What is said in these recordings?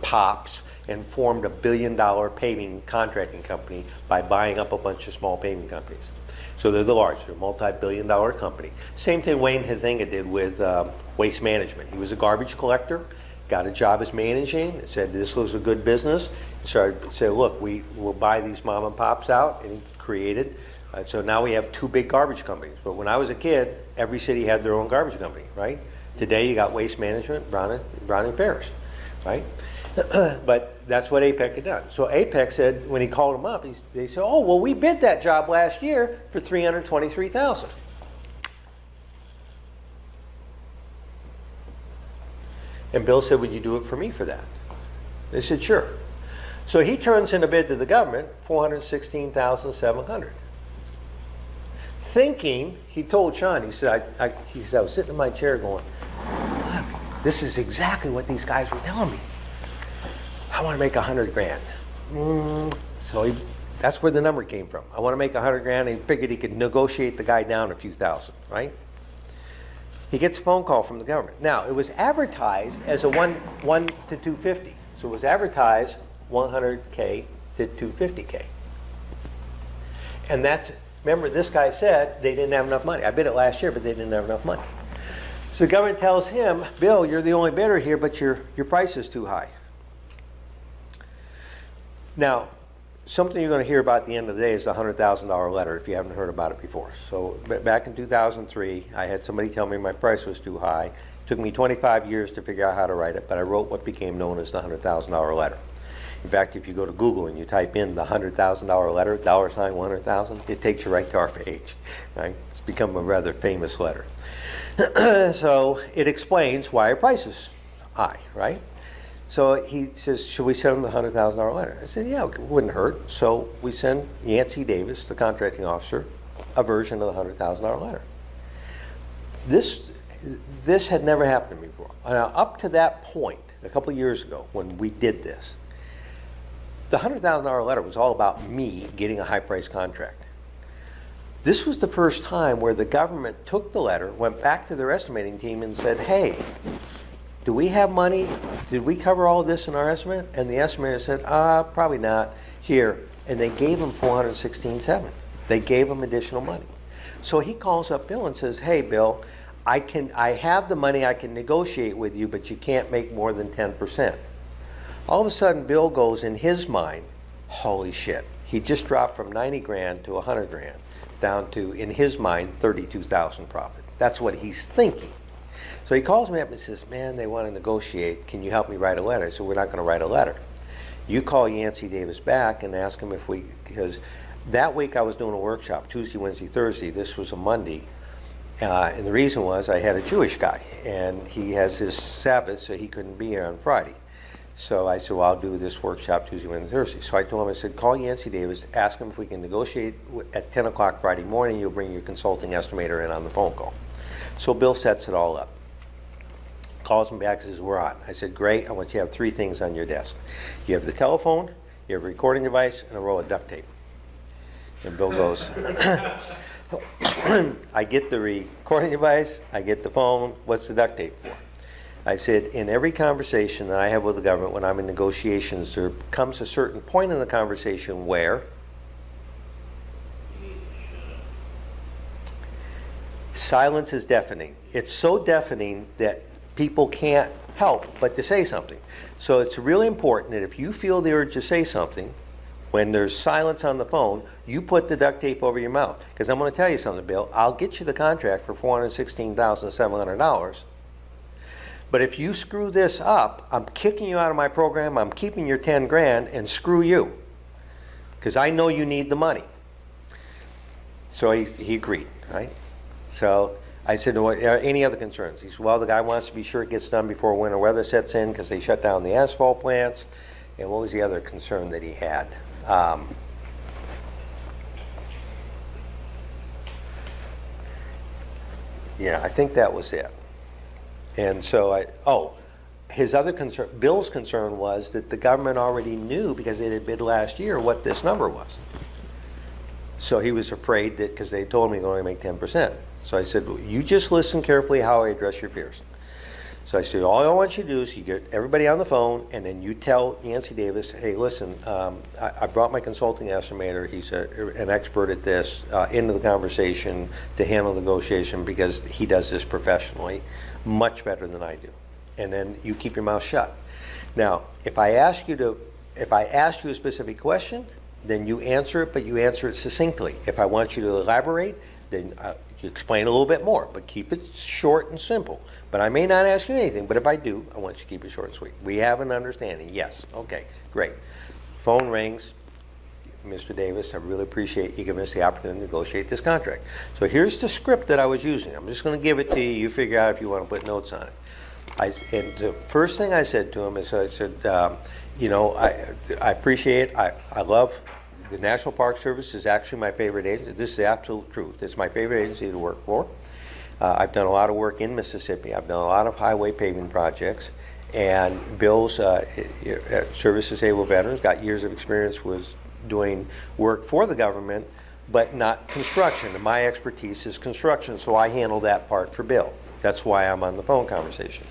pops and formed $1 billion paving contracting company by buying up a bunch of small paving companies. So they're the largest, they're a multi-billion dollar company. Same thing Wayne Huizenga did with waste management. He was a garbage collector, got a job as managing, said this was a good business, started to say, look, we will buy these mom and pops out, and he created. So now we have 2 big garbage companies. But when I was a kid, every city had their own garbage company, right? Today you got Waste Management, Brown and Ferris, right? But that's what APEC had done. So APEC said, when he called them up, they said, oh, well, we bid that job last year for $323,000. And Bill said, would you do it for me for that? They said, sure. So he turns in a bid to the government, $416,700. Thinking, he told Sean, he said, I was sitting in my chair going, look, this is exactly what these guys were telling me. I want to make 100 grand. So that's where the number came from. I want to make 100 grand, and he figured he could negotiate the guy down a few thousand, right? He gets a phone call from the government. Now, it was advertised as a 1 to 250. So it was advertised 100K to 250K. And that's, remember, this guy said they didn't have enough money. I bid it last year, but they didn't have enough money. So the government tells him, Bill, you're the only bidder here, but your price is too high. Now, something you're going to hear about at the end of the day is the $100,000 letter, if you haven't heard about it before. So back in 2003, I had somebody tell me my price was too high. It took me 25 years to figure out how to write it, but I wrote what became known as the $100,000 letter. In fact, if you go to Google and you type in the $100,000 letter, $100,000, it takes you right to our page, right? It's become a rather famous letter. So it explains why our price is high, right? So he says, should we send him the $100,000 letter? I said, yeah, it wouldn't hurt. So we send Yancey Davis, the contracting officer, a version of the $100,000 letter. This had never happened before. Now, up to that point, a couple of years ago, when we did this, the $100,000 letter was all about me getting a high-price contract. This was the first time where the government took the letter, went back to their estimating team and said, hey, do we have money? Did we cover all of this in our estimate? And the estimator said, probably not. Here. And they gave him $416,700. They gave him additional money. So he calls up Bill and says, hey, Bill, I have the money, I can negotiate with you, but you can't make more than 10%. All of a sudden, Bill goes, in his mind, holy shit. He just dropped from 90 grand to 100 grand, down to, in his mind, 32,000 profit. That's what he's thinking. So he calls me up and says, man, they want to negotiate. Can you help me write a letter? I said, we're not going to write a letter. You call Yancey Davis back and ask him if we, because that week I was doing a workshop, Tuesday, Wednesday, Thursday. This was a Monday. And the reason was I had a Jewish guy, and he has his Sabbath, so he couldn't be here on Friday. So I said, well, I'll do this workshop Tuesday, Wednesday, Thursday. So I told him, I said, call Yancey Davis, ask him if we can negotiate at 10 o'clock Friday morning. You'll bring your consulting estimator in on the phone call. So Bill sets it all up. Calls him back and says, we're on. I said, great, I want you to have 3 things on your desk. You have the telephone, you have a recording device, and a roll of duct tape. And Bill goes, I get the recording device, I get the phone, what's the duct tape for? I said, in every conversation that I have with the government when I'm in negotiations, there comes a certain point in the conversation where silence is deafening. It's so deafening that people can't help but to say something. So it's really important that if you feel the urge to say something, when there's silence on the phone, you put the duct tape over your mouth. Because I'm going to tell you something, Bill. I'll get you the contract for $416,700. But if you screw this up, I'm kicking you out of my program, I'm keeping your 10 grand, and screw you. Because I know you need the money. So he agreed, right? So I said, well, are there any other concerns? He said, well, the guy wants to be sure it gets done before winter weather sets in because they shut down the asphalt plants. And what was the other concern that he had? Yeah, I think that was it. And so his other concern, Bill's concern was that the government already knew, because they had bid last year, what this number was. So he was afraid that, because they told me he could only make 10%. So I said, well, you just listen carefully how I address your fears. So I said, all I want you to do is you get everybody on the phone, and then you tell Yancey Davis, hey, listen, I brought my consulting estimator, he's an expert at this, into the conversation to handle negotiation because he does this professionally, much better than I do. And then you keep your mouth shut. Now, if I ask you a specific question, then you answer it, but you answer it succinctly. If I want you to elaborate, then you explain a little bit more, but keep it short and simple. But I may not ask you anything, but if I do, I want you to keep it short and sweet. We have an understanding. Yes. Okay, great. Phone rings. Mr. Davis, I really appreciate you giving us the opportunity to negotiate this contract. So here's the script that I was using. I'm just going to give it to you. You figure out if you want to put notes on it. And the first thing I said to him is, I said, you know, I appreciate it. I love the National Park Service is actually my favorite agency. This is the absolute truth. It's my favorite agency to work for. I've done a lot of work in Mississippi. I've done a lot of highway paving projects. And Bill's Service Disabled Veterans got years of experience with doing work for the government, but not construction. And my expertise is construction, so I handle that part for Bill. That's why I'm on the phone conversation.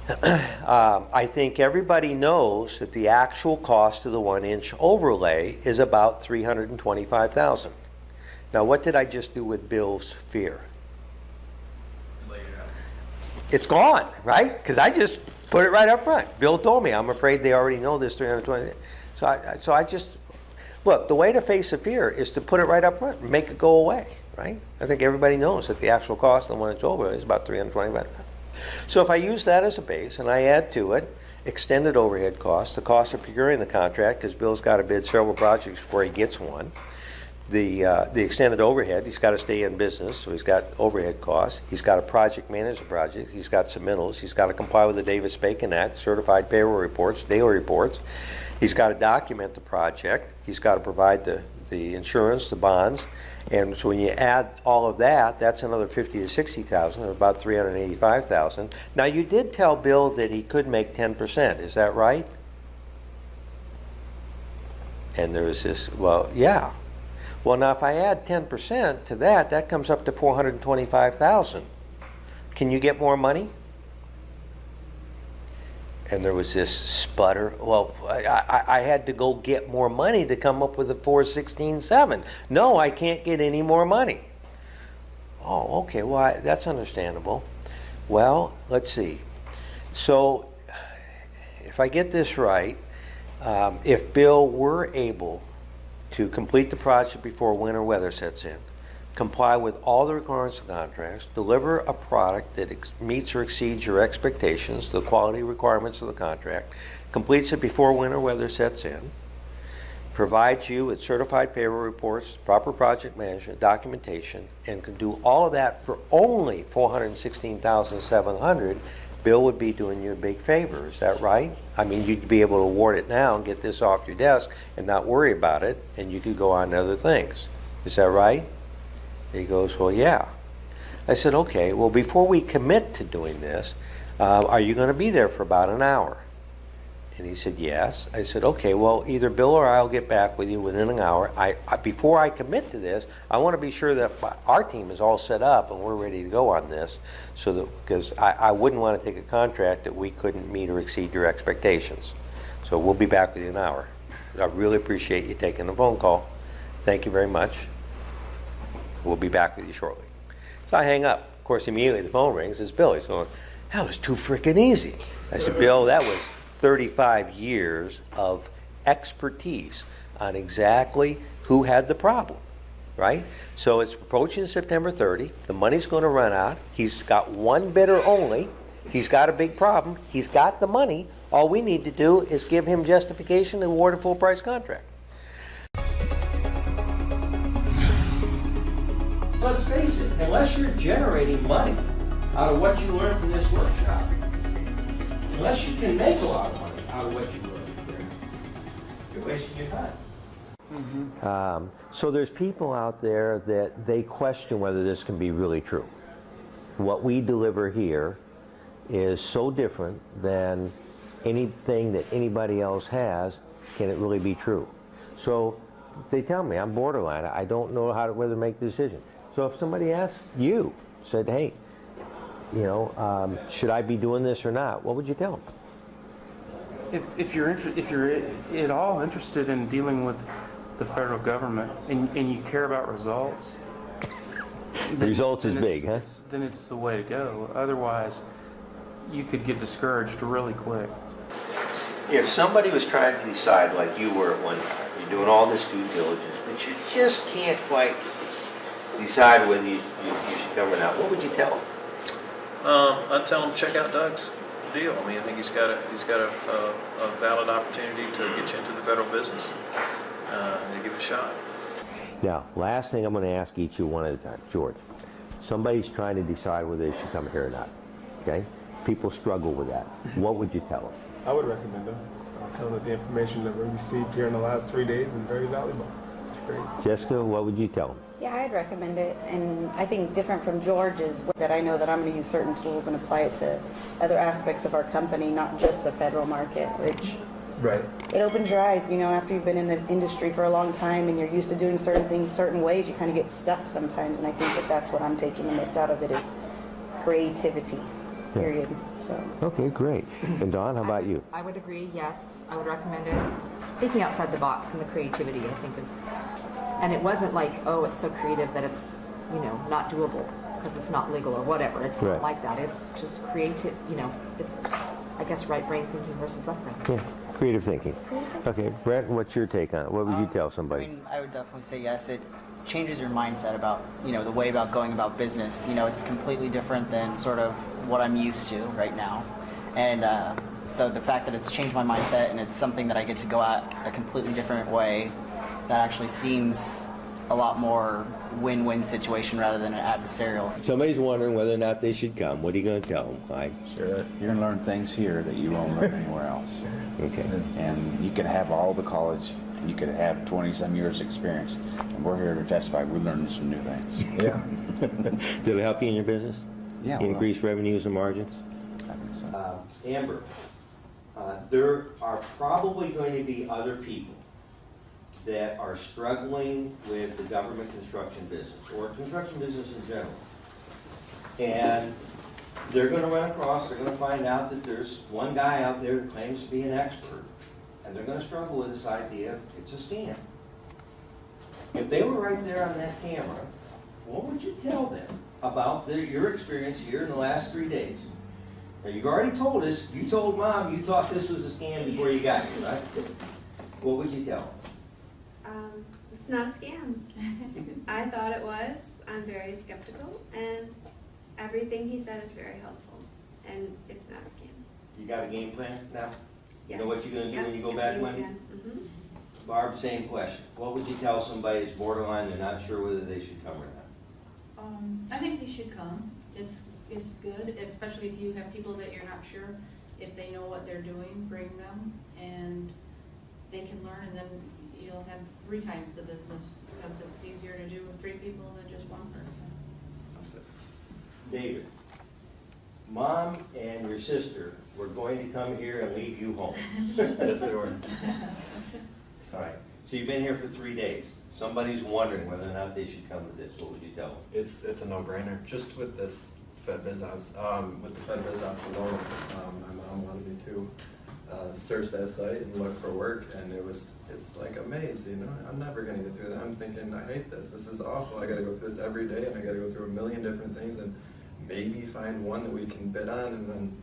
I think everybody knows that the actual cost of the 1-inch overlay is about $325,000. Now, what did I just do with Bill's fear? It's gone, right? Because I just put it right up front. Bill told me, I'm afraid they already know this 320. So I just, look, the way to face a fear is to put it right up front and make it go away, right? I think everybody knows that the actual cost of the 1-inch overlay is about $325,000. So if I use that as a base and I add to it extended overhead costs, the cost of procuring the contract, because Bill's got to bid several projects before he gets one, the extended overhead, he's got to stay in business, so he's got overhead costs. He's got to project manage the project. He's got submittals. He's got to comply with the Davis-Bacon Act, certified payroll reports, daily reports. He's got to document the project. He's got to provide the insurance, the bonds. And so when you add all of that, that's another $50,000 to $60,000, about $385,000. Now, you did tell Bill that he could make 10%. Is that right? And there was this, well, yeah. Well, now if I add 10% to that, that comes up to $425,000. Can you get more money? And there was this sputter. Well, I had to go get more money to come up with the $416,700. No, I can't get any more money. Oh, okay. Well, that's understandable. Well, let's see. So, if I get this right, if Bill were able to complete the project before winter weather sets in, comply with all the requirements of the contracts, deliver a product that meets or exceeds your expectations, the quality requirements of the contract, completes it before winter weather sets in, provides you with certified payroll reports, proper project management, documentation, and can do all of that for only $416,700, Bill would be doing you a big favor. Is that right? I mean, you'd be able to award it now and get this off your desk and not worry about it, and you could go on to other things. Is that right? He goes, well, yeah. I said, okay, well, before we commit to doing this, are you going to be there for about an hour? And he said, yes. I said, okay, well, either Bill or I will get back with you within an hour. Before I commit to this, I want to be sure that our team is all set up and we're ready to go on this, so that, because I wouldn't want to take a contract that we couldn't meet or exceed your expectations. So we'll be back with you in an hour. I really appreciate you taking the phone call. Thank you very much. We'll be back with you shortly. So I hang up. Of course, immediately the phone rings. It's Bill. He's going, that was too freaking easy. I said, Bill, that was 35 years of expertise on exactly who had the problem, right? So it's approaching September 30. The money's going to run out. He's got one bidder only. He's got a big problem. He's got the money. All we need to do is give him justification and award a full price contract. Let's face it, unless you're generating money out of what you learned from this workshop, unless you can make a lot of money out of what you learned, you're wasting your time. Mm-hmm. So there's people out there that they question whether this can be really true. What we deliver here is so different than anything that anybody else has. Can it really be true? So they tell me I'm borderline. I don't know whether to make the decision. So if somebody asks you, said, hey, should I be doing this or not? What would you tell them? If you're at all interested in dealing with the federal government and you care about results, Results is big, huh? Then it's the way to go. Otherwise, you could get discouraged really quick. If somebody was trying to decide, like you were at one time, you're doing all this due diligence, but you just can't quite decide whether you should come or not, what would you tell them? I'd tell him check out Doug's deal. I mean, I think he's got a valid opportunity to get you into the federal business and give it a shot. Now, last thing I'm going to ask each you one at a time. George, somebody's trying to decide whether they should come here or not, okay? People struggle with that. What would you tell them? I would recommend them. I'll tell them that the information that we received here in the last 3 days is very valuable. It's great. Jessica, what would you tell them? Yeah, I'd recommend it, and I think different from George is that I know that I'm going to use certain tools and apply it to other aspects of our company, not just the federal market, which Right. it opens your eyes, after you've been in the industry for a long time and you're used to doing certain things certain ways, you kind of get stuck sometimes, and I think that that's what I'm taking the most out of it is creativity, period. So. Okay, great. And Dawn, how about you? I would agree, yes. I would recommend it. Thinking outside the box and the creativity, I think is, and it wasn't like, oh, it's so creative that it's, not doable because it's not legal or whatever. It's Right. not like that. It's just creative, it's, I guess, right brain thinking versus left brain. Yeah, creative thinking. Okay, Brett, what's your take on it? What would you tell somebody? I mean, I would definitely say yes. It changes your mindset about, the way about going about business. It's completely different than sort of what I'm used to right now. And so the fact that it's changed my mindset and it's something that I get to go at a completely different way, that actually seems a lot more win-win situation rather than an adversarial. Somebody's wondering whether or not they should come. What are you going to tell them, Mike? Sure. You're going to learn things here that you won't learn anywhere else. Okay. And you could have all the college, and you could have 20-some years experience, and we're here to testify we learned some new things. Yeah. Did it help you in your business? Yeah. Increase revenues and margins? I think so. Amber, there are probably going to be other people that are struggling with the government construction business or construction business in general. And they're going to run across, they're going to find out that there's one guy out there that claims to be an expert, and they're going to struggle with this idea it's a scam. If they were right there on that camera, what would you tell them about your experience here in the last 3 days? Now, you've already told us, you told Mom you thought this was a scam before you got here, right? What would you tell them? It's not a scam. I thought it was. I'm very skeptical, and everything he said is very helpful, and it's not a scam. You got a game plan now? You Yes. know what you're going to do when you go Yep, back, game Wendy? plan. Mhm. Barb, same question. What would you tell somebody who's borderline, they're not sure whether they should come or not? I think they should come. It's good, especially if you have people that you're not sure if they know what they're doing. Bring them, and they can learn, and then you'll have 3 times the business because it's easier to do with 3 people than just 1 person. David, Mom and your sister were going to come here and leave you home. Yes, they were. All right. So you've been here for 3 days. Somebody's wondering whether or not they should come to this. What would you tell them? It's a no-brainer. Just with this Fed Biz Ops, with the Fed Biz Ops alone, my mom wanted me to search that site and look for work, and it's like a maze, I'm never gonna get through that. I'm thinking, I hate this. This is awful. I gotta go through this every day, and I gotta go through a million different things, and maybe find one that we can bid on, and then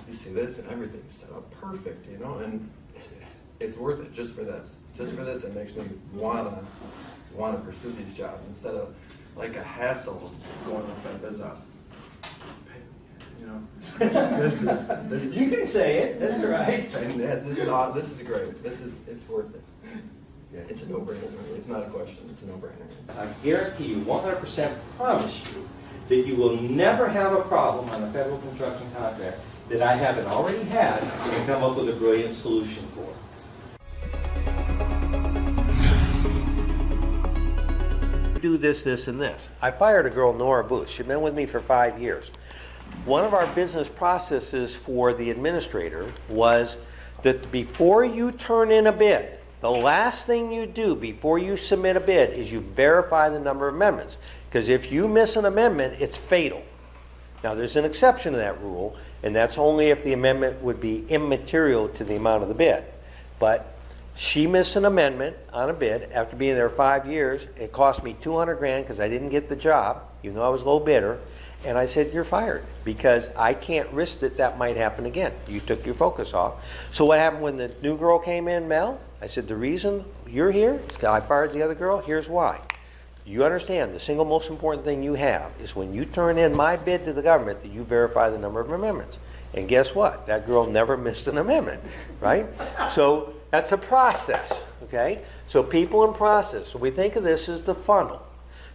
you see this, and everything's set up perfect, and it's worth it just for this. Just for this, it makes me wanna pursue these jobs instead of like a hassle going on Fed Biz Ops. This is You can say it. That's right. and yes, this is great. It's worth it. It's a no-brainer. It's not a question. It's a no-brainer. I guarantee you, 100% promise you, that you will never have a problem on a federal construction contract that I haven't already had and come up with a brilliant solution for. Do this, this, and this. I fired a girl, Nora Booth. She'd been with me for 5 years. One of our business processes for the administrator was that before you turn in a bid, the last thing you do before you submit a bid is you verify the number of amendments. Because if you miss an amendment, it's fatal. Now, there's an exception to that rule, and that's only if the amendment would be immaterial to the amount of the bid. But she missed an amendment on a bid after being there 5 years. It cost me 200 grand because I didn't get the job, even though I was low bidder. And I said, you're fired, because I can't risk that that might happen again. You took your focus off. So what happened when the new girl came in, Mel? I said, the reason you're here is because I fired the other girl. Here's why. You understand, the single most important thing you have is when you turn in my bid to the government that you verify the number of amendments. And guess what? That girl never missed an amendment, right? So that's a process, okay? So people and process. So we think of this as the funnel.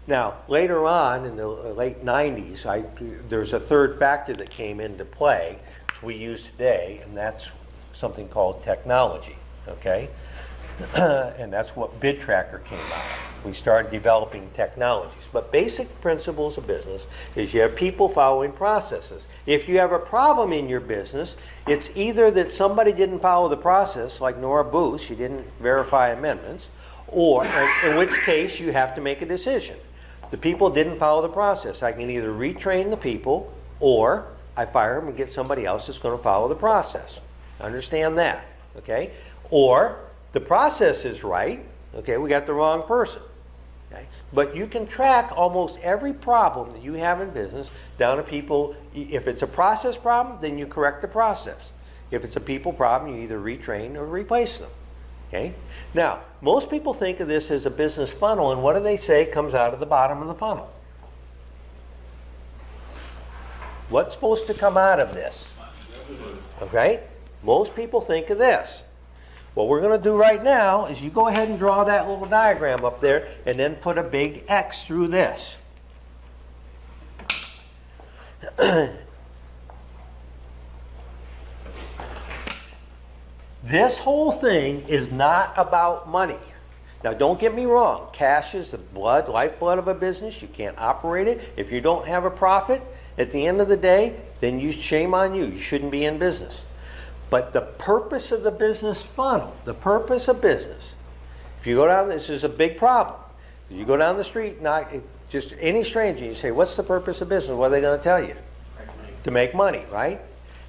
Now, later on in the late 90s, there's a third factor that came into play, which we use today, and that's something called technology, okay? And that's what Bid Tracker came out of. We started developing technologies. But basic principles of business is you have people following processes. If you have a problem in your business, it's either that somebody didn't follow the process, like Nora Booth, she didn't verify amendments, or in which case you have to make a decision. The people didn't follow the process. I can either retrain the people, or I fire them and get somebody else that's going to follow the process. Understand that, okay? Or the process is right, okay, we got the wrong person. Okay? But you can track almost every problem that you have in business down to people. If it's a process problem, then you correct the process. If it's a people problem, you either retrain or replace them. Okay? Now, most people think of this as a business funnel, and what do they say comes out of the bottom of the funnel? What's supposed to come out of this? Okay? Most people think of this. What we're going to do right now is you go ahead and draw that little diagram up there and then put a big X through this. This whole thing is not about money. Now, don't get me wrong. Cash is the lifeblood of a business. You can't operate it. If you don't have a profit, at the end of the day, then shame on you. You shouldn't be in business. But the purpose of the business funnel, the purpose of business, if you go down, this is a big problem. You go down the street, just any stranger, you say, what's the purpose of business? What are they going to tell you? To make money, right?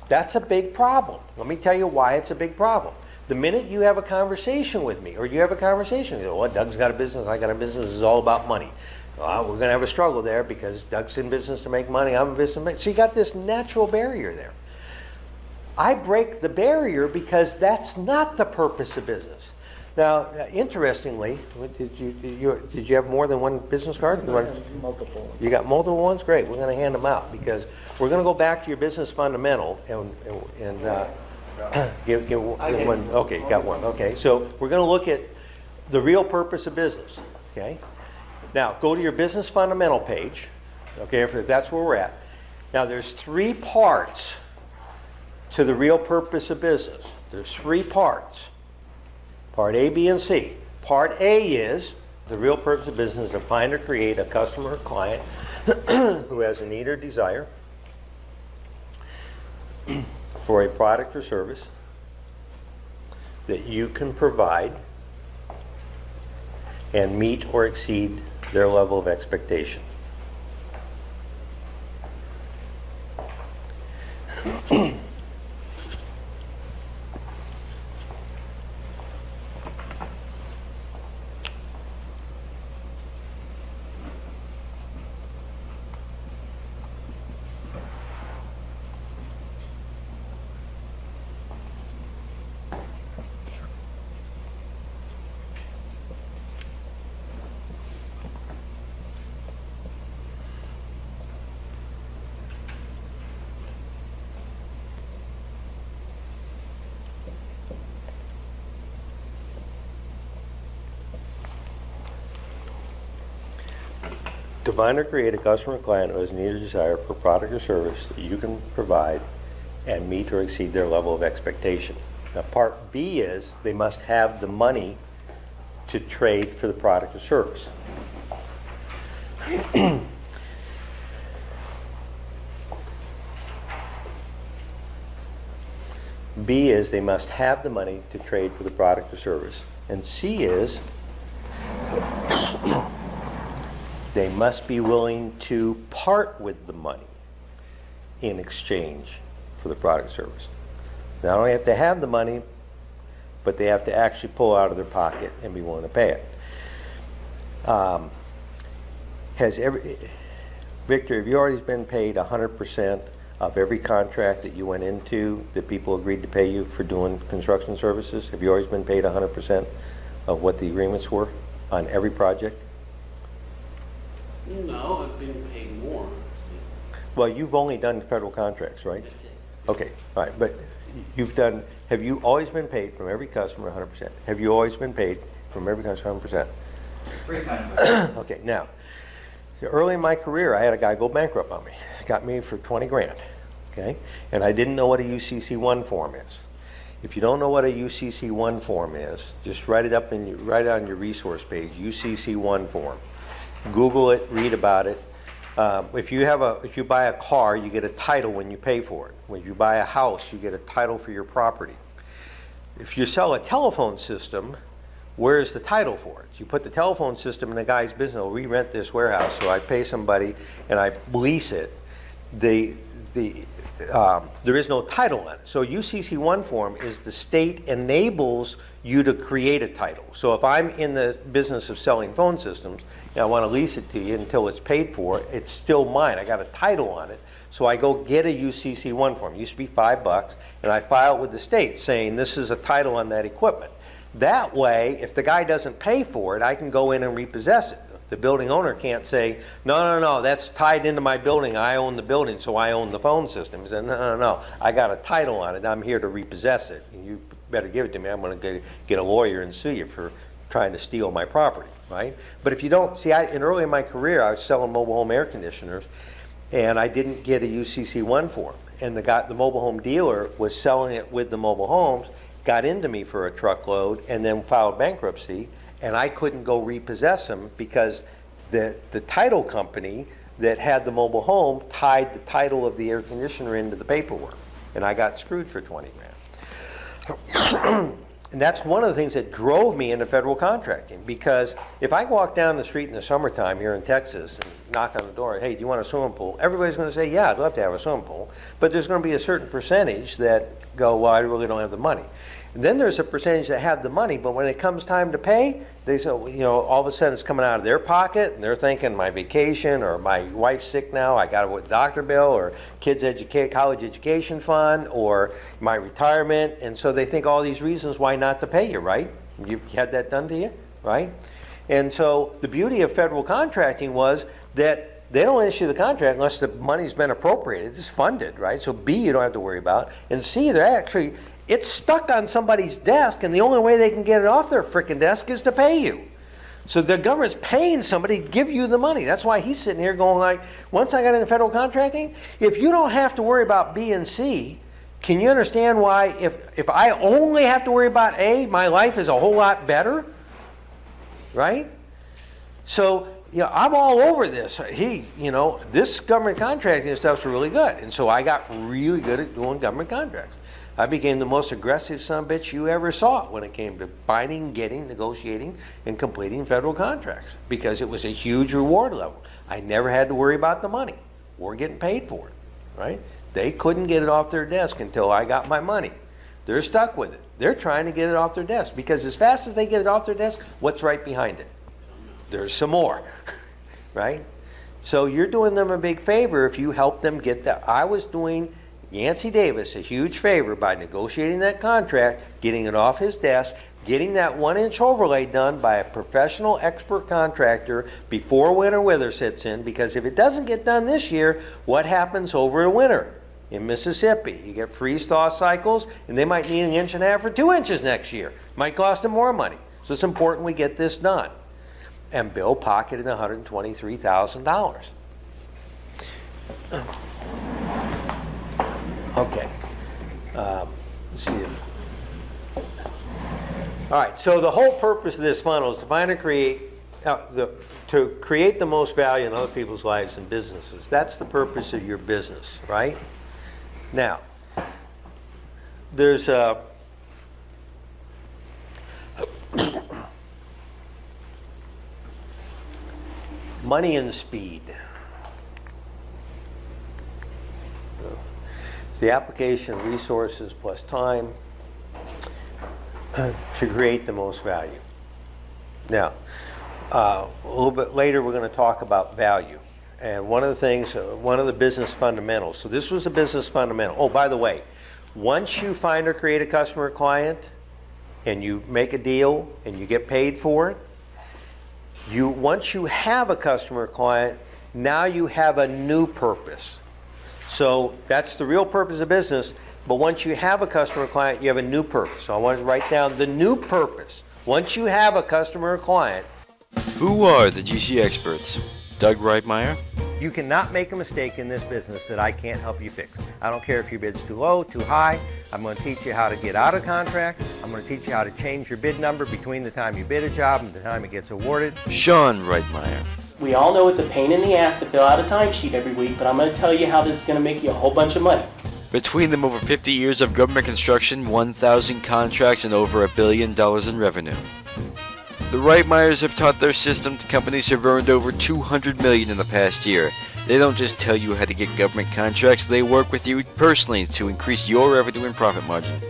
That's a big problem. Let me tell you why it's a big problem. The minute you have a conversation with me, or you have a conversation, you go, well, Doug's got a business, I got a business, it's all about money. Well, we're going to have a struggle there because Doug's in business to make money, I'm in business to make. So you got this natural barrier there. I break the barrier because that's not the purpose of business. Now, interestingly, did you have more than one business card? Multiple. You got multiple ones? Great. We're going to hand them out because we're going to go back to your business fundamental and give one. Okay, got one. Okay, so we're going to look at the real purpose of business. Okay. Now, go to your business fundamental page. Okay, if that's where we're at. Now, there's 3 parts to the real purpose of business. There's 3 parts. Part A, B, and C. Part A is the real purpose of business to find or create a customer or client who has a need or desire for a product or service that you can provide and meet or exceed their level of expectation. Define or create a customer or client who has a need or desire for a product or service that you can provide and meet or exceed their level of expectation. Now, part B is they must have the money to trade for the product or service. B is they must have the money to trade for the product or service. And C is they must be willing to part with the money in exchange for the product service. Not only have to have the money, but they have to actually pull out of their pocket and be willing to pay it. Victor, have you always been paid 100% of every contract that you went into that people agreed to pay you for doing construction services? Have you always been paid 100% of what the agreements were on every project? No, I've been paid more. Well, you've only done federal contracts, right? That's it. Okay, all right, but have you always been paid from every customer 100%? Have you always been paid from every customer 100%? Okay, now, early in my career, I had a guy go bankrupt on me. Got me for 20 grand, okay? And I didn't know what a UCC1 form is. If you don't know what a UCC1 form is, just write it up and write it on your resource page, UCC1 form. Google it, read about it. If you buy a car, you get a title when you pay for it. When you buy a house, you get a title for your property. If you sell a telephone system, where's the title for it? You put the telephone system in the guy's business. We rent this warehouse, so I pay somebody and I lease it. There is no title on it. So UCC1 form is the state enables you to create a title. So if I'm in the business of selling phone systems and I want to lease it to you until it's paid for, it's still mine. I got a title on it. So I go get a UCC1 form. It used to be $5, and I file it with the state saying this is a title on that equipment. That way, if the guy doesn't pay for it, I can go in and repossess it. The building owner can't say, no, that's tied into my building. I own the building, so I own the phone system. He said, no, I got a title on it. I'm here to repossess it. And you better give it to me. I'm going to get a lawyer and sue you for trying to steal my property, right? But if you don't, see, early in my career, I was selling mobile home air conditioners, and I didn't get a UCC1 form. And the mobile home dealer was selling it with the mobile homes, got into me for a truckload, and then filed bankruptcy. And I couldn't go repossess them because the title company that had the mobile home tied the title of the air conditioner into the paperwork. And I got screwed for 20 grand. And that's one of the things that drove me into federal contracting, because if I walk down the street in the summertime here in Texas and knock on the door, hey, do you want a swimming pool? Everybody's going to say, yeah, I'd love to have a swimming pool. But there's going to be a certain percentage that go, well, I really don't have the money. And then there's a percentage that have the money, but when it comes time to pay, they say, all of a sudden it's coming out of their pocket, and they're thinking my vacation, or my wife's sick now, I got a doctor bill, or kids' college education fund, or my retirement, and so they think all these reasons why not to pay you, right? You've had that done to you, right? And so the beauty of federal contracting was that they don't issue the contract unless the money's been appropriated. It's funded, right? So B, you don't have to worry about. And C, they're actually, it's stuck on somebody's desk, and the only way they can get it off their frickin' desk is to pay you. So the government's paying somebody to give you the money. That's why he's sitting here going like, once I got into federal contracting, if you don't have to worry about B and C, can you understand why if I only have to worry about A, my life is a whole lot better? Right? So, I'm all over this. This government contracting stuff's really good. And so I got really good at doing government contracts. I became the most aggressive sumbitch you ever saw when it came to finding, getting, negotiating, and completing federal contracts, because it was a huge reward level. I never had to worry about the money or getting paid for it, right? They couldn't get it off their desk until I got my money. They're stuck with it. They're trying to get it off their desk, because as fast as they get it off their desk, what's right behind it? There's some more, right? So you're doing them a big favor if you help them get that. I was doing Yancey Davis a huge favor by negotiating that contract, getting it off his desk, getting that 1-inch overlay done by a professional expert contractor before winter weather sets in, because if it doesn't get done this year, what happens over the winter? In Mississippi, you get freeze-thaw cycles, and they might need 1.5 inches or 2 inches next year. Might cost them more money. So it's important we get this done. And Bill pocketed $123,000. Okay. Let's see. All right. So the whole purpose of this funnel is to find and create to create the most value in other people's lives and businesses. That's the purpose of your business, right? Now, there's money and speed. the application of resources plus time to create the most value. Now, a little bit later, we're going to talk about value. And one of the things, one of the business fundamentals. So this was a business fundamental. Oh, by the way, once you find or create a customer or client and you make a deal and you get paid for it, once you have a customer or client, now you have a new purpose. So that's the real purpose of business. But once you have a customer or client, you have a new purpose. So I want to write down the new purpose. Once you have a customer or client. Who are the GC experts? Doug Reitmeyer? You cannot make a mistake in this business that I can't help you fix. I don't care if your bid's too low, too high. I'm going to teach you how to get out of contract. I'm going to teach you how to change your bid number between the time you bid a job and the time it gets awarded. Sean Reitmeyer. We all know it's a pain in the ass to fill out a timesheet every week, but I'm going to tell you how this is going to make you a whole bunch of money. Between them, over 50 years of government construction, 1,000 contracts, and over $1 billion in revenue. The Reitmeyers have taught their system to companies who have earned over $200 million in the past year. They don't just tell you how to get government contracts, they work with you personally to increase your revenue and profit margin.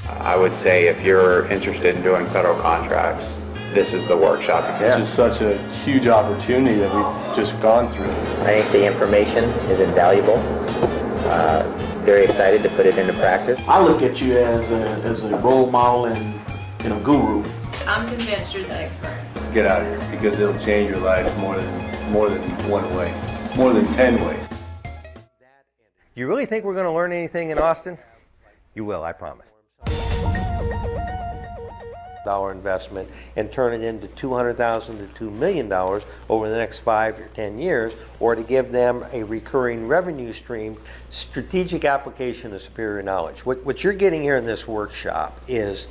I would say if you're interested in doing federal contracts, this is the workshop. This is such a huge opportunity that we've just gone through. I think the information is invaluable. Very excited to put it into practice. I look at you as a role model and a guru. I'm convinced you're the expert. Get out of here, because it'll change your life more than one way, more than 10 ways. You really think we're going to learn anything in Austin? You will, I promise. $1 investment and turn it into $200,000 to $2 million over the next 5 or 10 years, or to give them a recurring revenue stream. Strategic application of superior knowledge. What you're getting here in this workshop is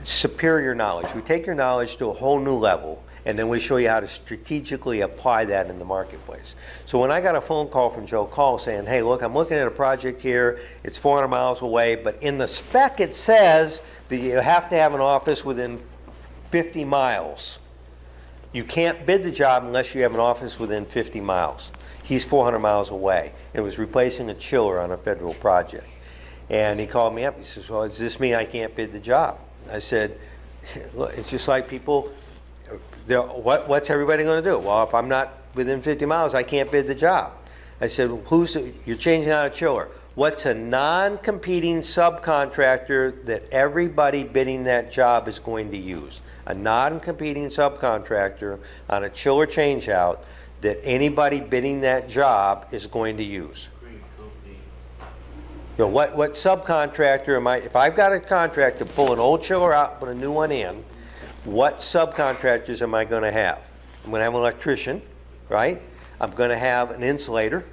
superior knowledge. We take your knowledge to a whole new level, and then we show you how to strategically apply that in the marketplace. So when I got a phone call from Joe Call saying, hey, look, I'm looking at a project here, it's 400 miles away, but in the spec it says that you have to have an office within 50 miles. You can't bid the job unless you have an office within 50 miles. He's 400 miles away. It was replacing a chiller on a federal project. And he called me up, he says, well, does this mean I can't bid the job? I said, look, it's just like people, what's everybody going to do? Well, if I'm not within 50 miles, I can't bid the job. I said, well, you're changing out a chiller. What's a non-competing subcontractor that everybody bidding that job is going to use? A non-competing subcontractor on a chiller changeout that anybody bidding that job is going to use. You know, what subcontractor am I, if I've got a contract to pull an old chiller out and put a new one in, what subcontractors am I going to have? I'm going to have an electrician, right? I'm going to have an insulator,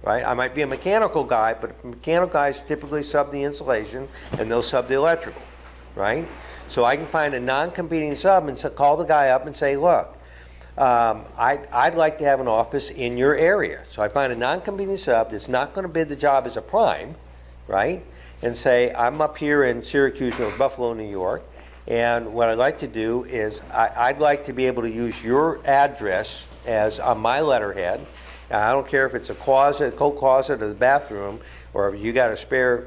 right? I might be a mechanical guy, but mechanical guys typically sub the insulation and they'll sub the electrical, right? So I can find a non-competing sub and call the guy up and say, look, I'd like to have an office in your area. So I find a non-competing sub that's not going to bid the job as a prime, right? And say, I'm up here in Syracuse, Buffalo, New York, and what I'd like to do is I'd like to be able to use your address as on my letterhead. I don't care if it's a closet, coat closet, or the bathroom, or if you got a spare,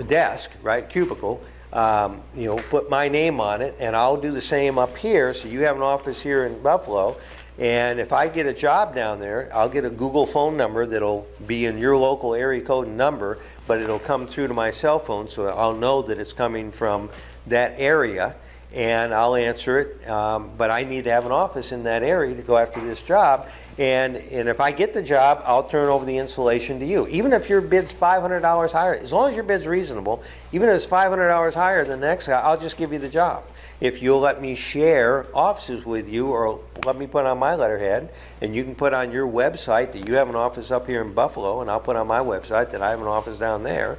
desk, right, cubicle. Put my name on it, and I'll do the same up here. So you have an office here in Buffalo, and if I get a job down there, I'll get a Google phone number that'll be in your local area code and number, but it'll come through to my cell phone, so I'll know that it's coming from that area, and I'll answer it. But I need to have an office in that area to go after this job, and if I get the job, I'll turn over the installation to you. Even if your bid's $500 higher, as long as your bid's reasonable, even if it's $500 higher than the next guy, I'll just give you the job. If you'll let me share offices with you, or let me put on my letterhead, and you can put on your website that you have an office up here in Buffalo, and I'll put on my website that I have an office down there.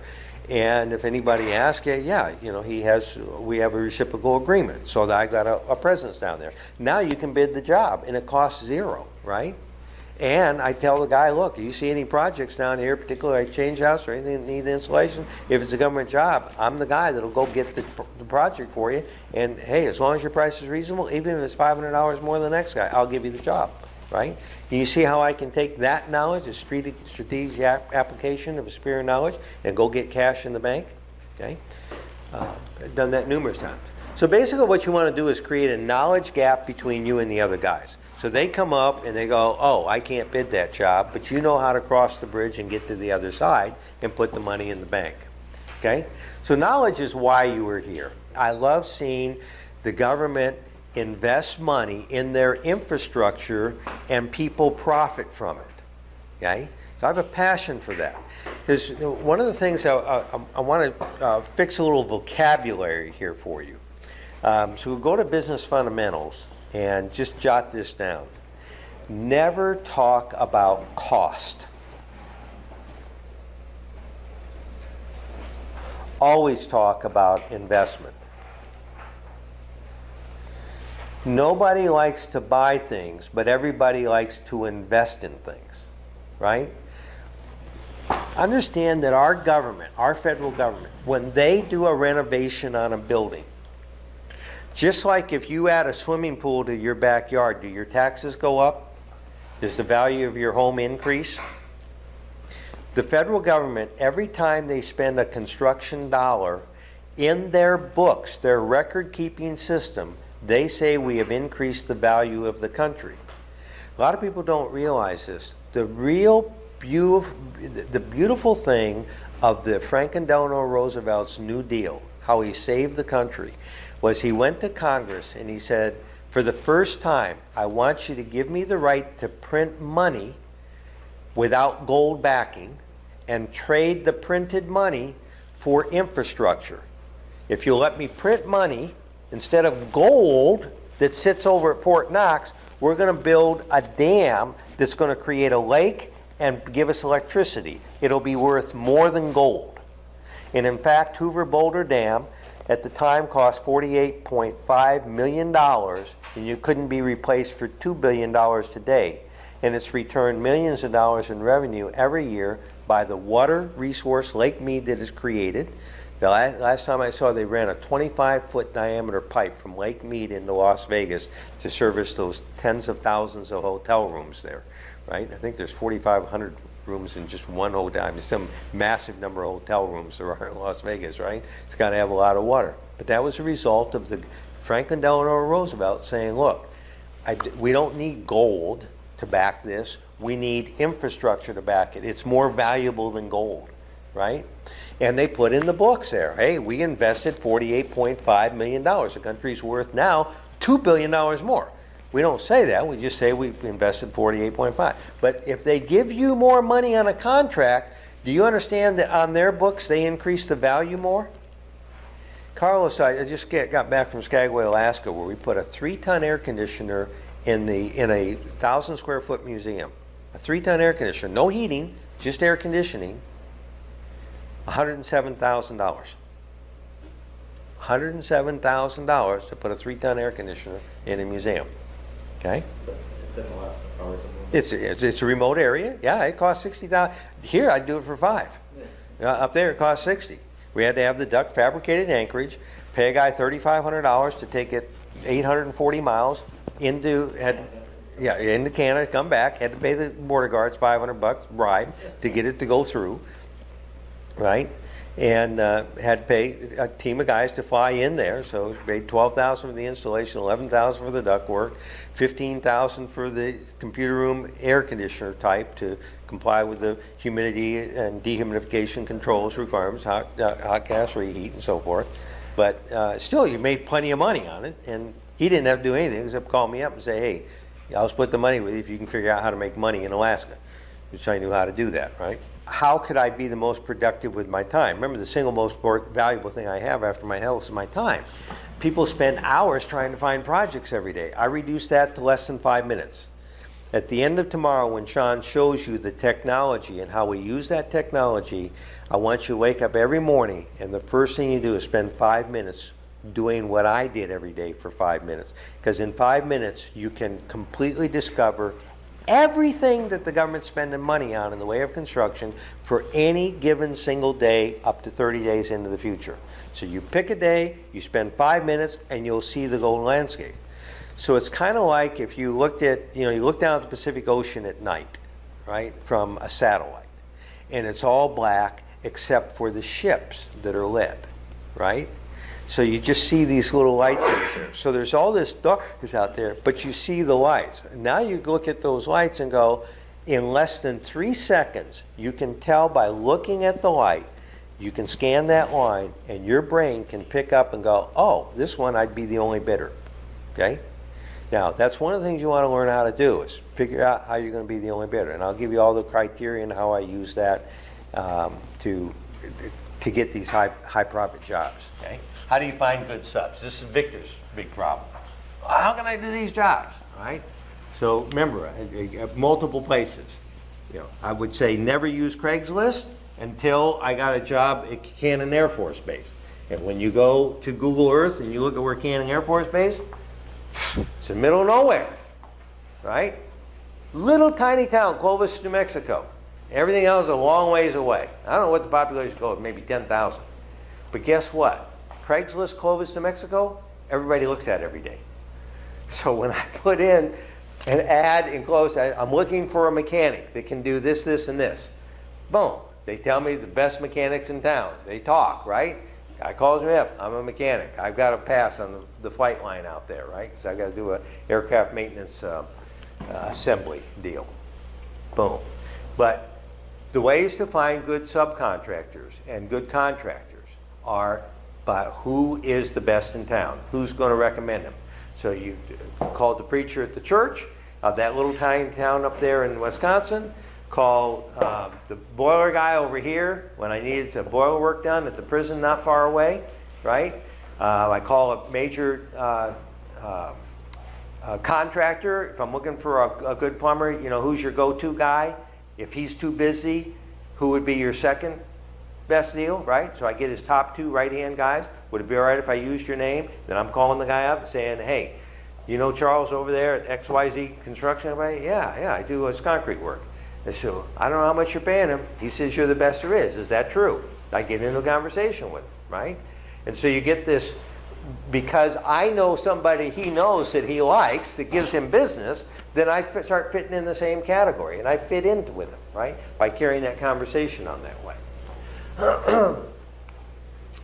And if anybody asks, we have a reciprocal agreement, so that I got a presence down there. Now you can bid the job, and it costs $0, right? And I tell the guy, look, you see any projects down here, particularly like change house or anything that need installation, if it's a government job, I'm the guy that'll go get the project for you. And hey, as long as your price is reasonable, even if it's $500 more than the next guy, I'll give you the job. right? You see how I can take that knowledge, a strategic application of a superior knowledge, and go get cash in the bank? Okay? I've done that numerous times. So basically what you want to do is create a knowledge gap between you and the other guys. So they come up and they go, oh, I can't bid that job, but you know how to cross the bridge and get to the other side and put the money in the bank. Okay? So knowledge is why you are here. I love seeing the government invest money in their infrastructure and people profit from it. Okay? So I have a passion for that. Because one of the things I want to fix a little vocabulary here for you. So we'll go to business fundamentals and just jot this down. Never talk about cost. Always talk about investment. Nobody likes to buy things, but everybody likes to invest in things, right? Understand that our government, our federal government, when they do a renovation on a building, just like if you add a swimming pool to your backyard, do your taxes go up? Does the value of your home increase? The federal government, every time they spend a construction dollar, in their books, their record-keeping system, they say we have increased the value of the country. A lot of people don't realize this. The beautiful thing of the Franklin Delano Roosevelt's New Deal, how he saved the country, was he went to Congress and he said, for the first time, I want you to give me the right to print money without gold backing and trade the printed money for infrastructure. If you let me print money instead of gold that sits over at Fort Knox, we're going to build a dam that's going to create a lake and give us electricity. It'll be worth more than gold. And in fact, Hoover Boulder Dam at the time cost $48.5 million, and you couldn't be replaced for $2 billion today. And it's returned millions of dollars in revenue every year by the water resource, Lake Mead, that is created. The last time I saw, they ran a 25-foot diameter pipe from Lake Mead into Las Vegas to service those tens of thousands of hotel rooms there, right? I think there's 4,500 rooms in just one hotel. I mean, some massive number of hotel rooms there are in Las Vegas, right? It's got to have a lot of water. But that was a result of the Franklin Delano Roosevelt saying, look, we don't need gold to back this. We need infrastructure to back it. It's more valuable than gold, right? And they put in the books there, hey, we invested $48.5 million. The country's worth now $2 billion more. We don't say that. We just say we've invested 48.5. But if they give you more money on a contract, do you understand that on their books they increase the value more? Carlos, I just got back from Skagway, Alaska, where we put a 3-ton air conditioner in a 1,000 square foot museum. A 3-ton air conditioner, no heating, just air conditioning. $107,000. $107,000 to put a 3-ton air conditioner in a museum. Okay? It's in Alaska, probably. It's a remote area. Yeah, it costs $60,000. Here, I'd do it for $5. Up there, it costs $60. We had to have the duct fabricated in Anchorage, pay a guy $3,500 to take it 840 miles into Canada, come back. Had to pay the border guards $500 bribe to get it to go through, right? And had to pay a team of guys to fly in there. So paid $12,000 for the installation, $11,000 for the duct work, $15,000 for the computer room air conditioner type to comply with the humidity and dehumidification controls requirements, hot gas reheat and so forth. But still, you made plenty of money on it, and he didn't have to do anything except call me up and say, hey, I'll split the money with you if you can figure out how to make money in Alaska, which I knew how to do that, right? How could I be the most productive with my time? Remember, the single most valuable thing I have after my health is my time. People spend hours trying to find projects every day. I reduced that to less than 5 minutes. At the end of tomorrow, when Sean shows you the technology and how we use that technology, I want you to wake up every morning and the first thing you do is spend 5 minutes doing what I did every day for 5 minutes. Because in 5 minutes, you can completely discover everything that the government's spending money on in the way of construction for any given single day up to 30 days into the future. So you pick a day, you spend 5 minutes, and you'll see the golden landscape. So it's kind of like if you looked at, you look down at the Pacific Ocean at night, right, from a satellite, and it's all black except for the ships that are lit, right? So you just see these little light things there. So there's all this darkness out there, but you see the lights. Now you look at those lights and go, in less than 3 seconds, you can tell by looking at the light, you can scan that line, and your brain can pick up and go, oh, this one I'd be the only bidder, okay? Now, that's one of the things you want to learn how to do, is figure out how you're going to be the only bidder. And I'll give you all the criteria and how I use that to get these high profit jobs, okay? How do you find good subs? This is Victor's big problem. How can I do these jobs, all right? So remember, multiple places. I would say never use Craigslist until I got a job at Cannon Air Force Base. And when you go to Google Earth and you look at where Cannon Air Force Base, it's in the middle of nowhere, right? Little tiny town, Clovis, New Mexico. Everything else is a long ways away. I don't know what the population goes, maybe 10,000. But guess what? Craigslist, Clovis, New Mexico, everybody looks at it every day. So when I put in an ad in Clovis, I'm looking for a mechanic that can do this, this, and this. Boom. They tell me the best mechanics in town. They talk, right? Guy calls me up. I'm a mechanic. I've got to pass on the flight line out there, right? Because I've got to do an aircraft maintenance assembly deal. Boom. But the ways to find good subcontractors and good contractors are by who is the best in town. Who's going to recommend them? So you called the preacher at the church, that little tiny town up there in Wisconsin. Call the boiler guy over here when I needed some boiler work done at the prison not far away, right? I call a major contractor if I'm looking for a good plumber. Who's your go-to guy? If he's too busy, who would be your second best deal, right? So I get his top 2 right-hand guys. Would it be all right if I used your name? Then I'm calling the guy up saying, hey, Charles over there at XYZ Construction? Everybody, yeah, I do his concrete work. And so I don't know how much you're paying him. He says you're the best there is. Is that true? I get into a conversation with him, right? And so you get this, because I know somebody he knows that he likes that gives him business, then I start fitting in the same category, and I fit into with him, right? By carrying that conversation on that way.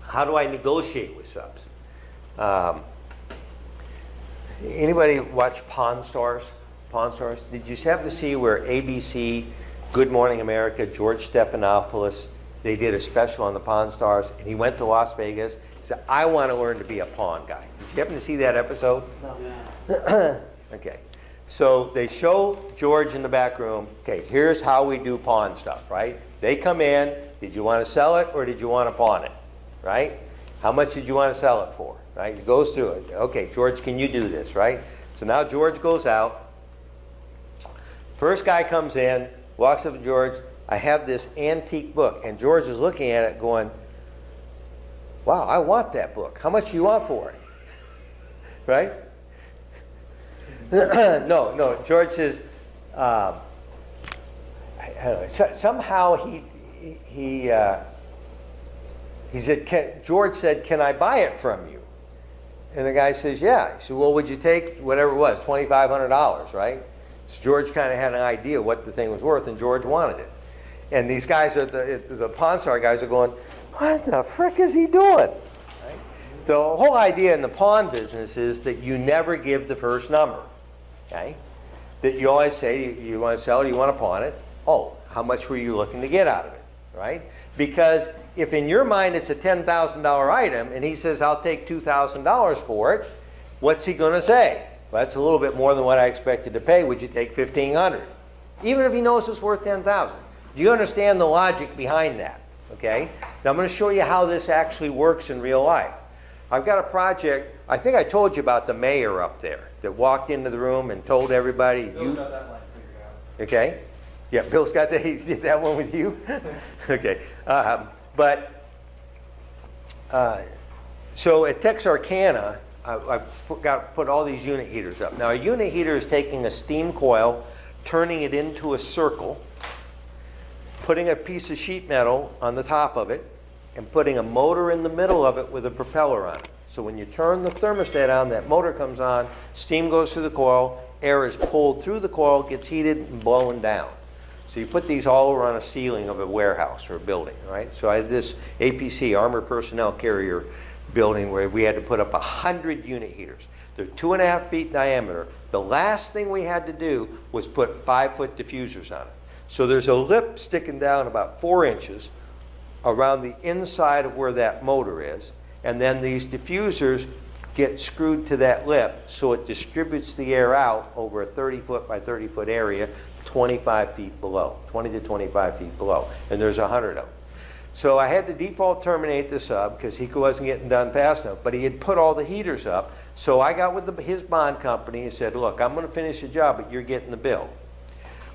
How do I negotiate with subs? Anybody watch Pawn Stars? Pawn Stars? Did you happen to see where ABC, Good Morning America, George Stephanopoulos, they did a special on the Pawn Stars, and he went to Las Vegas. He said, I want to learn to be a pawn guy. Did you happen to see that episode? No. Okay. So they show George in the back room. Okay, here's how we do pawn stuff, right? They come in. Did you want to sell it or did you want to pawn it, right? How much did you want to sell it for, right? He goes through it. Okay, George, can you do this, right? So now George goes out. First guy comes in, walks up to George. I have this antique book. And George is looking at it going, wow, I want that book. How much do you want for it? Right? No. George says, I don't know, somehow he said, George said, can I buy it from you? And the guy says, yeah. He said, well, would you take whatever it was, $2,500, right? So George kind of had an idea what the thing was worth, and George wanted it. And these guys, the Pawn Star guys, are going, what the frick is he doing? Right? The whole idea in the pawn business is that you never give the first number. Okay? That you always say, you want to sell it, you want to pawn it. Oh, how much were you looking to get out of it? Right? Because if in your mind it's a $10,000 item and he says, I'll take $2,000 for it, what's he going to say? Well, that's a little bit more than what I expected to pay. Would you take $1,500? Even if he knows it's worth $10,000. Do you understand the logic behind that? Okay? Now I'm going to show you how this actually works in real life. I've got a project, I think I told you about the mayor up there that walked into the room and told everybody. Bill's got that one figured out. Okay? Yeah, Bill's got that. He did that one with you? Okay. So at Texarkana, I've put all these unit heaters up. Now a unit heater is taking a steam coil, turning it into a circle, putting a piece of sheet metal on the top of it, and putting a motor in the middle of it with a propeller on it. So when you turn the thermostat on, that motor comes on, steam goes through the coil, air is pulled through the coil, gets heated and blown down. So you put these all around a ceiling of a warehouse or a building, right? So I had this APC, Armored Personnel Carrier building, where we had to put up 100 unit heaters. They're 2.5 feet in diameter. The last thing we had to do was put 5-foot diffusers on it. So there's a lip sticking down about 4 inches around the inside of where that motor is, and then these diffusers get screwed to that lip so it distributes the air out over a 30-foot by 30-foot area 25 feet below, 20 to 25 feet below, and there's 100 of them. So I had to default terminate the sub because he wasn't getting done fast enough, but he had put all the heaters up. So I got with his bond company and said, look, I'm going to finish the job, but you're getting the bill.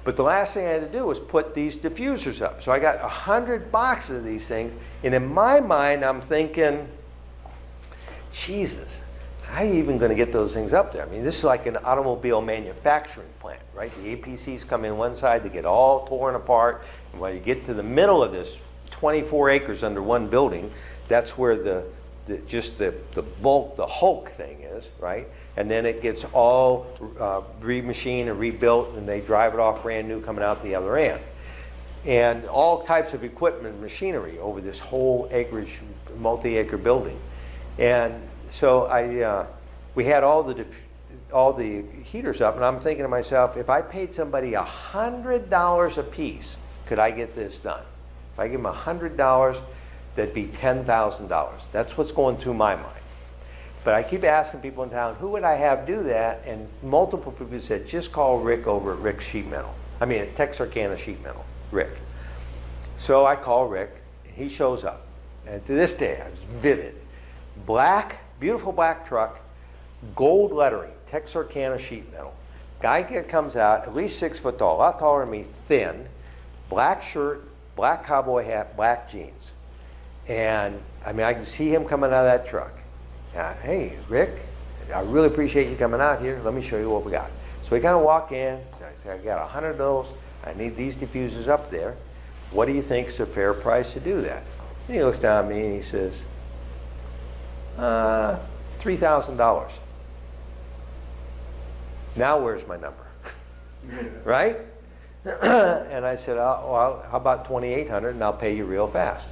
But the last thing I had to do was put these diffusers up. So I got 100 boxes of these things, and in my mind, I'm thinking, Jesus, how are you even going to get those things up there? I mean, this is like an automobile manufacturing plant, right? The APCs come in one side, they get all torn apart, and when you get to the middle of this, 24 acres under one building, that's where the bulk, the Hulk thing is, right? And then it gets all remachined and rebuilt, and they drive it off brand new coming out the other end. And all types of equipment and machinery over this whole acreage, multi-acre building. And so we had all the heaters up, and I'm thinking to myself, if I paid somebody $100 a piece, could I get this done? If I give them $100, that'd be $10,000. That's what's going through my mind. But I keep asking people in town, who would I have do that? And multiple people said, just call Rick over at Rick's Sheet Metal. I mean, at Texarkana Sheet Metal, Rick. So I call Rick, and he shows up. And to this day, I was vivid. Black, beautiful black truck, gold lettering, Texarkana Sheet Metal. Guy comes out, at least 6 foot tall, a lot taller than me, thin, black shirt, black cowboy hat, black jeans. And I mean, I can see him coming out of that truck. Hey, Rick, I really appreciate you coming out here. Let me show you what we got. So we kind of walk in. So I say, I got 100 of those. I need these diffusers up there. What do you think is a fair price to do that? And he looks down at me and he says, $3,000. Now where's my number? Right? And I said, well, how about $2,800 and I'll pay you real fast.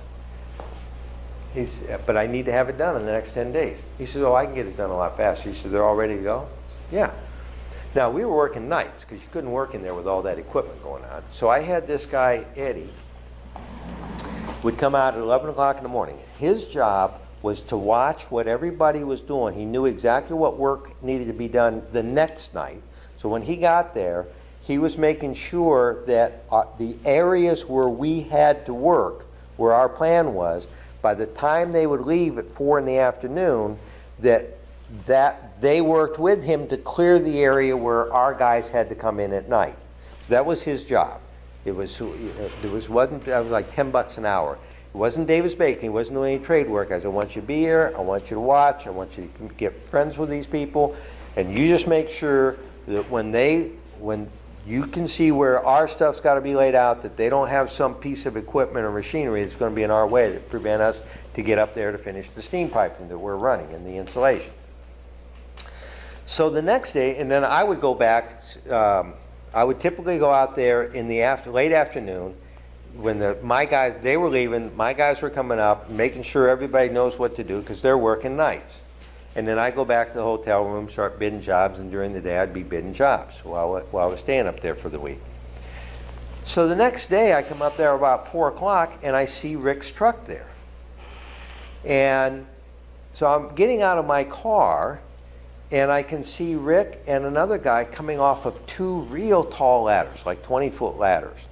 He said, but I need to have it done in the next 10 days. He said, oh, I can get it done a lot faster. He said, they're all ready to go? I said, yeah. Now, we were working nights because you couldn't work in there with all that equipment going on. So I had this guy, Eddie, would come out at 11 o'clock in the morning. His job was to watch what everybody was doing. He knew exactly what work needed to be done the next night. So when he got there, he was making sure that the areas where we had to work, where our plan was, by the time they would leave at 4 in the afternoon, that they worked with him to clear the area where our guys had to come in at night. That was his job. It was like $10 an hour. It wasn't Davis Bacon. He wasn't doing any trade work. I said, I want you to be here. I want you to watch. I want you to get friends with these people. And you just make sure that when you can see where our stuff's got to be laid out, that they don't have some piece of equipment or machinery that's going to be in our way that prevent us to get up there to finish the steam piping that we're running and the insulation. So the next day, and then I would go back, I would typically go out there in the late afternoon when my guys, they were leaving, my guys were coming up, making sure everybody knows what to do because they're working nights. And then I go back to the hotel room, start bidding jobs, and during the day I'd be bidding jobs while I was staying up there for the week. So the next day I come up there about 4 o'clock and I see Rick's truck there. And so I'm getting out of my car and I can see Rick and another guy coming off of 2 real tall ladders, like 20-foot ladders.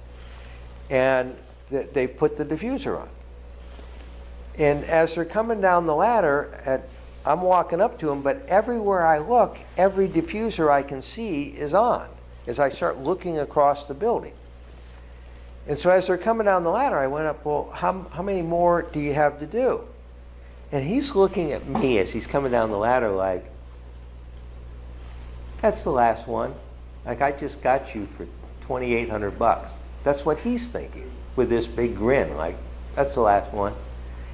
And they've put the diffuser on. And as they're coming down the ladder, I'm walking up to them, but everywhere I look, every diffuser I can see is on as I start looking across the building. And so as they're coming down the ladder, I went up, well, how many more do you have to do? And he's looking at me as he's coming down the ladder like, that's the last one. Like, I just got you for $2,800. That's what he's thinking with this big grin, like, that's the last one.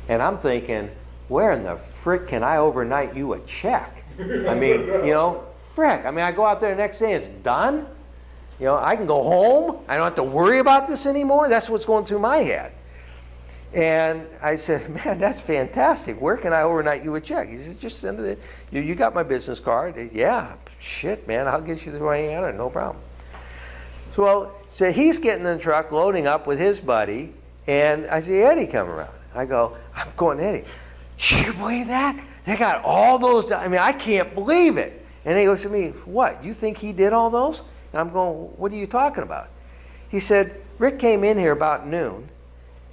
And I'm thinking, where in the frick, can I overnight you a check? I mean, you know, frick, I mean, I go out there the next day, it's done. You know, I can go home. I don't have to worry about this anymore. That's what's going through my head. And I said, man, that's fantastic. Where can I overnight you a check? He said, just send it. You got my business card. Yeah, shit, man, I'll get you the money on it, no problem. So he's getting in the truck, loading up with his buddy, and I see Eddie come around. I go, I'm going, Eddie, you believe that? They got all those, I mean, I can't believe it. And he looks at me, what, you think he did all those? And I'm going, what are you talking about? He said, Rick came in here about noon,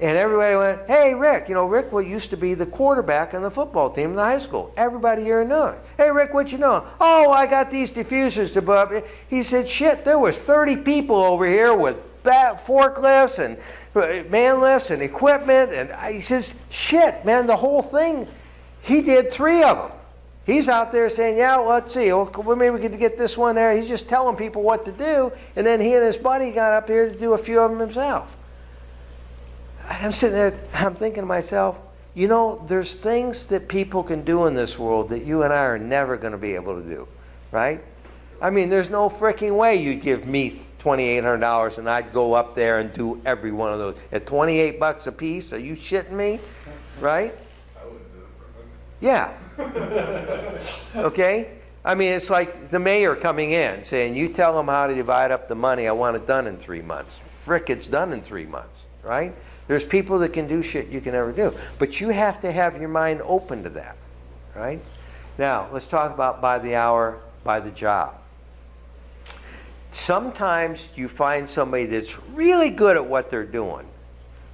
and everybody went, hey, Rick, you know, Rick used to be the quarterback on the football team in the high school. Everybody here knew it. Hey, Rick, what you know? Oh, I got these diffusers to put up. He said, shit, there was 30 people over here with forklifts and man lifts and equipment. And he says, shit, man, the whole thing, he did 3 of them. He's out there saying, yeah, well, let's see, well, maybe we could get this one there. He's just telling people what to do, and then he and his buddy got up here to do a few of them himself. I'm sitting there, I'm thinking to myself, you know, there's things that people can do in this world that you and I are never going to be able to do, right? I mean, there's no freaking way you'd give me $2,800 and I'd go up there and do every one of those. At $28 a piece, are you shitting me, right? Yeah. Okay? I mean, it's like the mayor coming in saying, you tell them how to divide up the money, I want it done in 3 months. Frick, it's done in 3 months, right? There's people that can do shit you can never do. But you have to have your mind open to that, right? Now, let's talk about by the hour, by the job. Sometimes you find somebody that's really good at what they're doing,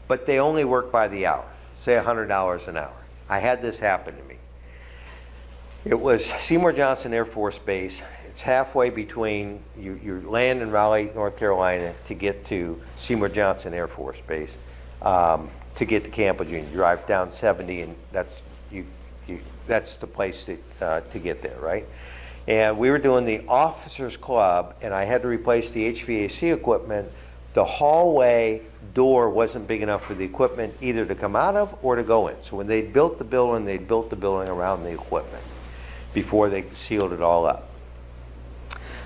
but they only work by the hour, say $100 an hour. I had this happen to me. It was Seymour Johnson Air Force Base. It's halfway between, you land in Raleigh, North Carolina to get to Seymour Johnson Air Force Base. To get to Camp Lejeune, you drive down 70, and that's the place to get there, right? And we were doing the officers club, and I had to replace the HVAC equipment. The hallway door wasn't big enough for the equipment either to come out of or to go in. So when they built the building around the equipment before they sealed it all up.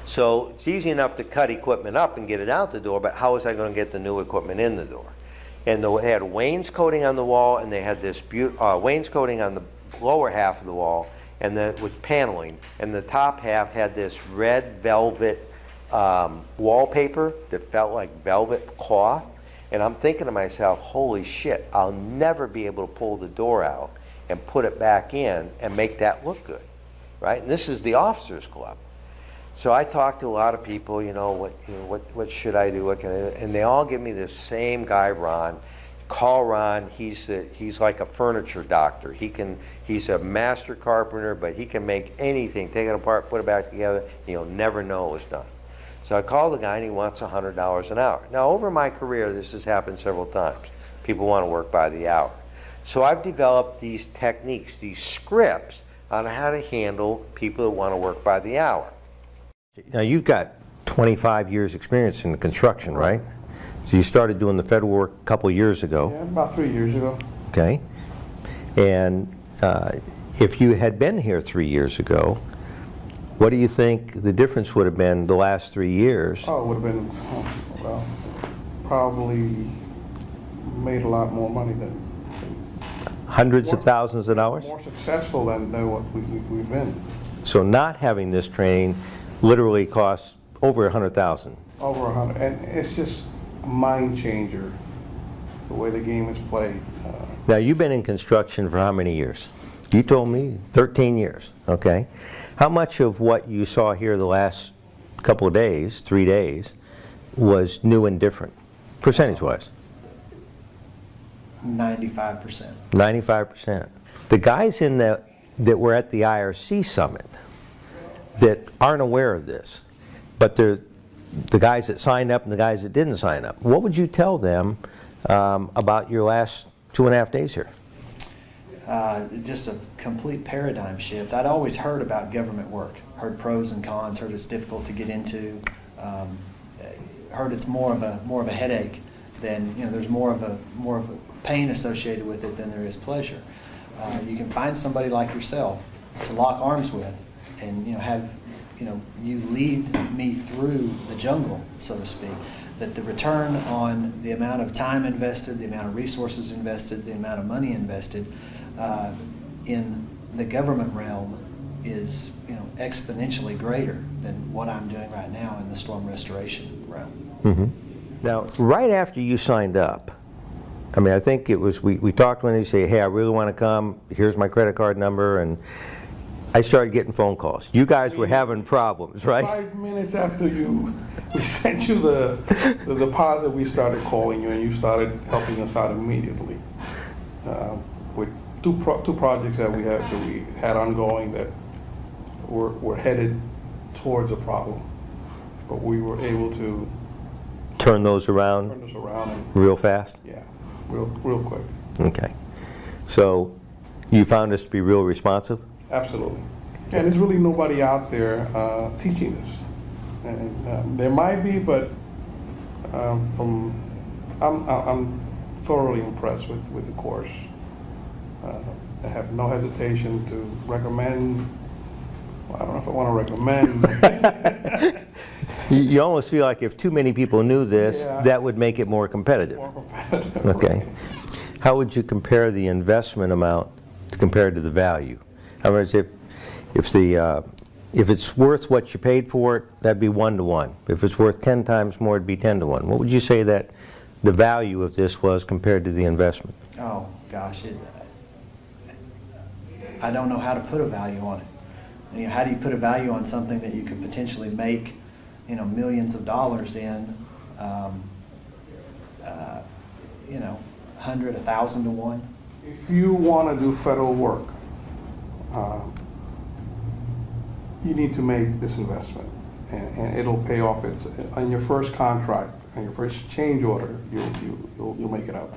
So it's easy enough to cut equipment up and get it out the door, but how was I going to get the new equipment in the door? And they had wainscoting on the wall, and they had this wainscoting on the lower half of the wall, and then with paneling, and the top half had this red velvet wallpaper that felt like velvet cloth. And I'm thinking to myself, holy shit, I'll never be able to pull the door out and put it back in and make that look good, right? And this is the officers club. So I talked to a lot of people, what should I do? What can I do? And they all give me this same guy, Ron. Call Ron. He's like a furniture doctor. He's a master carpenter, but he can make anything, take it apart, put it back together, and you'll never know it was done. So I called the guy, and he wants $100 an hour. Now, over my career, this has happened several times. People want to work by the hour. So I've developed these techniques, these scripts on how to handle people that want to work by the hour. Now, you've got 25 years experience in construction, right? So you started doing the federal work a couple years ago. Yeah, about 3 years ago. Okay. And if you had been here 3 years ago, what do you think the difference would have been the last 3 years? Oh, it would have been, well, probably made a lot more money than. Hundreds of thousands of dollars? More successful than what we've been. So not having this training literally costs over $100,000. Over 100, and it's just a mind changer, the way the game is played. Now, you've been in construction for how many years? You told me 13 years, okay. How much of what you saw here the last couple of days, 3 days, was new and different, percentage-wise? 95%. 95%. The guys that were at the IRC summit that aren't aware of this, but they're the guys that signed up and the guys that didn't sign up, what would you tell them about your last 2.5 days here? Just a complete paradigm shift. I'd always heard about government work, heard pros and cons, heard it's difficult to get into, heard it's more of a headache than, there's more of a pain associated with it than there is pleasure. You can find somebody like yourself to lock arms with, and have you lead me through the jungle, so to speak. That the return on the amount of time invested, the amount of resources invested, the amount of money invested in the government realm is exponentially greater than what I'm doing right now in the storm restoration realm. Mm-hmm. Now, right after you signed up, I mean, I think it was, we talked when they say, hey, I really want to come, here's my credit card number, and I started getting phone calls. You guys were having problems, right? 5 minutes after we sent you the deposit, we started calling you, and you started helping us out immediately with two projects that we had ongoing that were headed towards a problem, but we were able to turn those around. Turn this around and, real fast. Yeah, real quick. Okay, so you found us to be real responsive. Absolutely. And there's really nobody out there teaching this. And there might be, but I'm thoroughly impressed with the course. I have no hesitation to recommend. Well, I don't know if I want to recommend. You almost feel like if too many people knew this, Yeah. that would make it more competitive. Okay. How would you compare the investment amount compared to the value? In other words, if it's worth what you paid for it, that'd be 1 to 1. If it's worth 10 times more, it'd be 10 to 1. What would you say that the value of this was compared to the investment? Oh gosh, I don't know how to put a value on it. How do you put a value on something that you could potentially make, millions of dollars in, 100, 1,000 to 1? If you want to do federal work, you need to make this investment, and it'll pay off. It's on your first contract, on your first change order, you'll make it up.